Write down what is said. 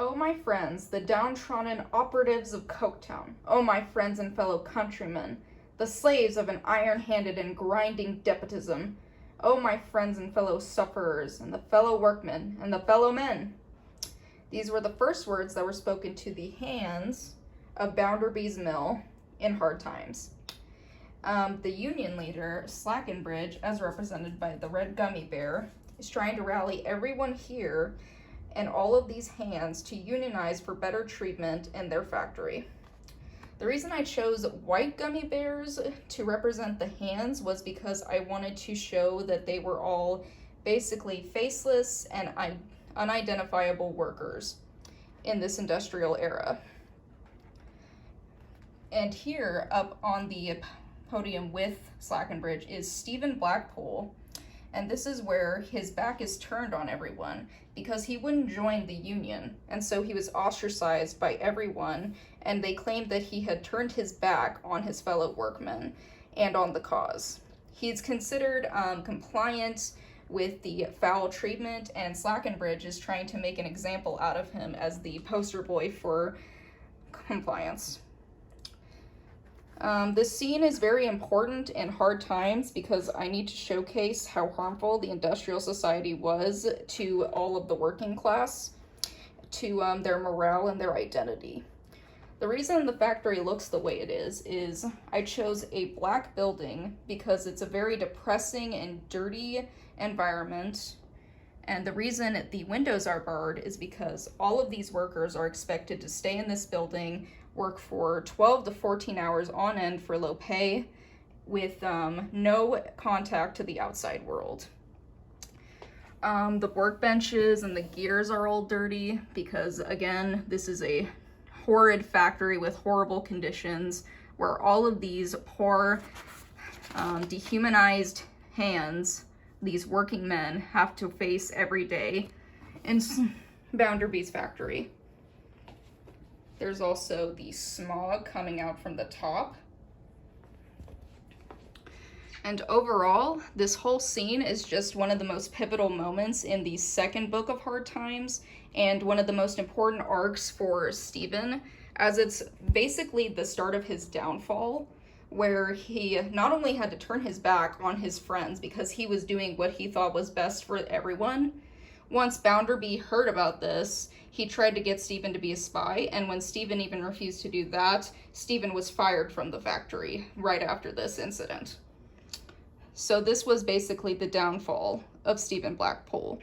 Oh, my friends, the downtrodden operatives of Coketown. Oh, my friends and fellow countrymen, the slaves of an iron-handed and grinding despotism. Oh, my friends and fellow sufferers, and the fellow workmen, and the fellow men. These were the first words that were spoken to the hands of Bounderby's mill in hard times. The Union leader, Slackenbridge, as represented by the red gummy bear, is trying to rally everyone here and all of these hands to unionize for better treatment in their factory. The reason I chose white gummy bears to represent the hands was because I wanted to show that they were all basically faceless and unidentifiable workers in this industrial era. And here up on the podium with Slackenbridge is Stephen Blackpool, and this is where his back is turned on everyone because he wouldn't join the union, and so he was ostracized by everyone, and they claimed that he had turned his back on his fellow workmen and on the cause. He's considered compliant with the foul treatment, and Slackenbridge is trying to make an example out of him as the poster boy for compliance. This scene is very important in hard times because I need to showcase how harmful the industrial society was to all of the working class, to their morale and their identity. The reason the factory looks the way it is I chose a black building because it's a very depressing and dirty environment. And the reason the windows are barred is because all of these workers are expected to stay in this building, work for 12 to 14 hours on end for low pay with no contact to the outside world. The workbenches and the gears are all dirty because, again, this is a horrid factory with horrible conditions where all of these poor, dehumanized hands, these working men, have to face every day in Bounderby's factory. There's also the smog coming out from the top. And overall, this whole scene is just one of the most pivotal moments in the second book of Hard Times, and one of the most important arcs for Stephen, as it's basically the start of his downfall, where he not only had to turn his back on his friends because he was doing what he thought was best for everyone. Once Bounderby heard about this, he tried to get Stephen to be a spy, and when Stephen even refused to do that, Stephen was fired from the factory right after this incident. So this was basically the downfall of Stephen Blackpool.